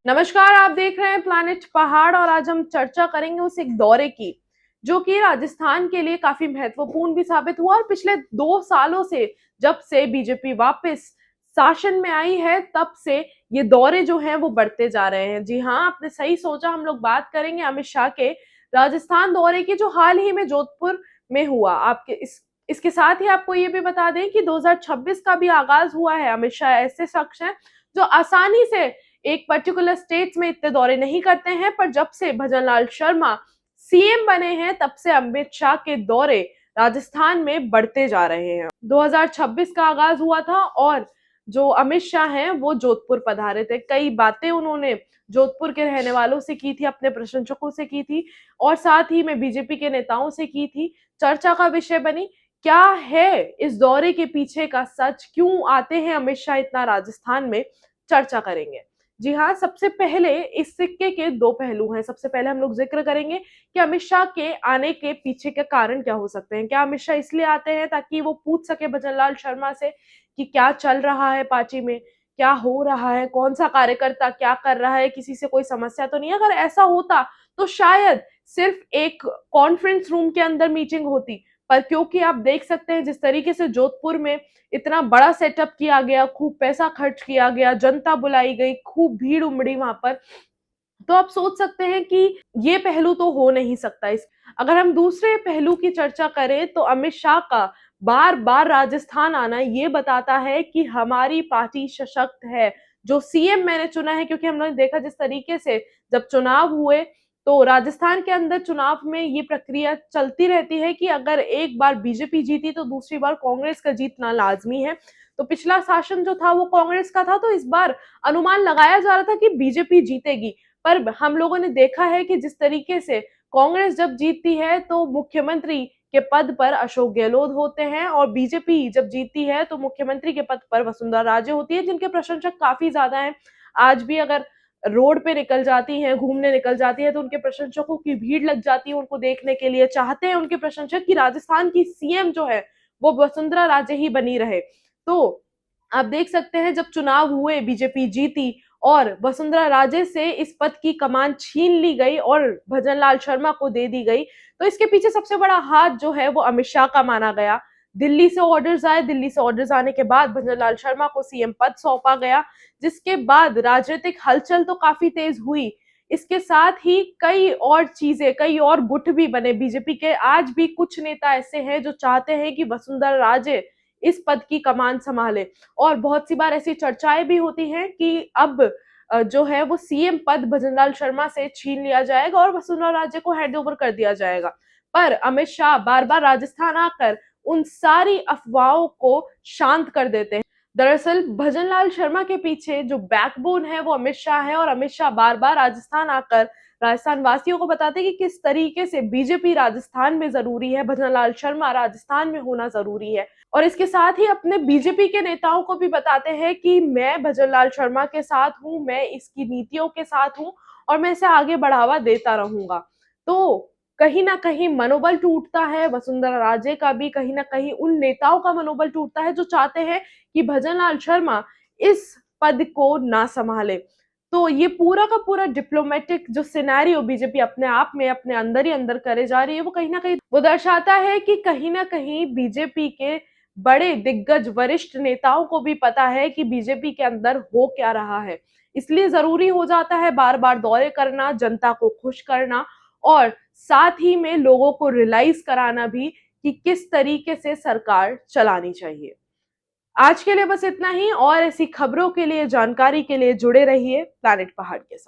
नमस्कार, आप देख रहे हैं प्लैनेट पहाड़ और आज हम चर्चा करेंगे उस एक दौरे की जो कि राजस्थान के लिए काफी महत्वपूर्ण भी साबित हुआ और पिछले 2 सालों से जब से बीजेपी वापस शासन में आई है तब से ये दौरे जो हैं वो बढ़ते जा रहे हैं। जी हाँ, आपने सही सोचा, हम लोग बात करेंगे अमित शाह के राजस्थान दौरे की जो हाल ही में जोधपुर में हुआ। आपके इसके साथ ही आपको ये भी बता दें कि 2026 का भी आगाज हुआ है। अमित शाह ऐसे शख्स हैं जो आसानी से एक पर्टिकुलर स्टेट्स में इतने दौरे नहीं करते हैं, पर जब से भजनलाल शर्मा सीएम बने हैं तब से अमित शाह के दौरे राजस्थान में बढ़ते जा रहे हैं। 2026 का आगाज हुआ था और जो अमित शाह हैं वो जोधपुर पधारे थे। कई बातें उन्होंने जोधपुर के रहने वालों से की थी, अपने प्रशंसकों से की थी और साथ ही में बीजेपी के नेताओं से की थी। चर्चा का विषय बनी क्या है इस दौरे के पीछे का सच, क्यों आते हैं अमित शाह इतना राजस्थान में, चर्चा करेंगे। जी हाँ, सबसे पहले इस सिक्के के दो पहलू हैं। सबसे पहले हम लोग जिक्र करेंगे कि अमित शाह के आने के पीछे के कारण क्या हो सकते हैं। क्या अमित शाह इसलिए आते हैं ताकि वो पूछ सके भजनलाल शर्मा से कि क्या चल रहा है पार्टी में, क्या हो रहा है, कौन सा कार्यकर्ता क्या कर रहा है, किसी से कोई समस्या तो नहीं। अगर ऐसा होता तो शायद सिर्फ एक कॉन्फ्रेंस रूम के अंदर मीटिंग होती, पर क्योंकि आप देख सकते हैं जिस तरीके से जोधपुर में इतना बड़ा सेटअप किया गया, खूब पैसा खर्च किया गया, जनता बुलाई गई, खूब भीड़ उमड़ी वहां पर, तो आप सोच सकते हैं कि ये पहलू तो हो नहीं सकता। इस अगर हम दूसरे पहलू की चर्चा करें तो अमित शाह का बार बार राजस्थान आना ये बताता है कि हमारी पार्टी सशक्त है। जो सीएम मैंने चुना है, क्योंकि हम लोगों ने देखा जिस तरीके से जब चुनाव हुए तो राजस्थान के अंदर चुनाव में ये प्रक्रिया चलती रहती है कि अगर एक बार बीजेपी जीती तो दूसरी बार कांग्रेस का जीतना लाजमी है। तो पिछला शासन जो था वो कांग्रेस का था, तो इस बार अनुमान लगाया जा रहा था कि बीजेपी जीतेगी। पर हम लोगों ने देखा है कि जिस तरीके से कांग्रेस जब जीतती है तो मुख्यमंत्री के पद पर अशोक गहलोत होते हैं और बीजेपी जब जीतती है तो मुख्यमंत्री के पद पर वसुंधरा राजे होती है, जिनके प्रशंसक काफी ज्यादा हैं। आज भी अगर रोड पे निकल जाती हैं, घूमने निकल जाती है तो उनके प्रशंसकों की भीड़ लग जाती है उनको देखने के लिए। चाहते हैं उनके प्रशंसक कि राजस्थान की सीएम जो है वो वसुंधरा राजे ही बनी रहे। तो आप देख सकते हैं जब चुनाव हुए, बीजेपी जीती और वसुंधरा राजे से इस पद की कमान छीन ली गई और भजनलाल शर्मा को दे दी गई। तो इसके पीछे सबसे बड़ा हाथ जो है वो अमित शाह का माना गया। दिल्ली से ऑर्डर्स आए, दिल्ली से ऑर्डर्स आने के बाद भजनलाल शर्मा को सीएम पद सौंपा गया, जिसके बाद राजनीतिक हलचल तो काफी तेज हुई। इसके साथ ही कई और चीजें, कई और गुट भी बने बीजेपी के। आज भी कुछ नेता ऐसे हैं जो चाहते हैं कि वसुंधरा राजे इस पद की कमान संभाले और बहुत सी बार ऐसी चर्चाएं भी होती हैं कि अब जो है वो सीएम पद भजनलाल शर्मा से छीन लिया जाएगा और वसुंधरा राजे को हैंड ओवर कर दिया जाएगा। पर अमित शाह बार बार राजस्थान आकर उन सारी अफवाहों को शांत कर देते हैं। दरअसल भजनलाल शर्मा के पीछे जो बैकबोन है वो अमित शाह है और अमित शाह बार बार राजस्थान आकर राजस्थान वासियों को बताते हैं कि किस तरीके से बीजेपी राजस्थान में जरूरी है, भजनलाल शर्मा राजस्थान में होना जरूरी है। और इसके साथ ही अपने बीजेपी के नेताओं को भी बताते हैं कि मैं भजनलाल शर्मा के साथ हूं, मैं इसकी नीतियों के साथ हूं और मैं इसे आगे बढ़ावा देता रहूंगा। तो कहीं ना कहीं मनोबल टूटता है वसुंधरा राजे का भी, कहीं ना कहीं उन नेताओं का मनोबल टूटता है जो चाहते हैं कि भजनलाल शर्मा इस पद को ना संभाले। तो ये पूरा का पूरा डिप्लोमेटिक जो सिनेरियो बीजेपी अपने आप में अपने अंदर ही अंदर करे जा रही है, वो कहीं ना कहीं वो दर्शाता है कि कहीं ना कहीं बीजेपी के बड़े दिग्गज वरिष्ठ नेताओं को भी पता है कि बीजेपी के अंदर हो क्या रहा है। इसलिए जरूरी हो जाता है बार बार दौरे करना, जनता को खुश करना और साथ ही में लोगों को रियलाइज कराना भी कि किस तरीके से सरकार चलानी चाहिए। आज के लिए बस इतना ही और ऐसी खबरों के लिए, जानकारी के लिए जुड़े रहिए प्लैनेट पहाड़ के साथ।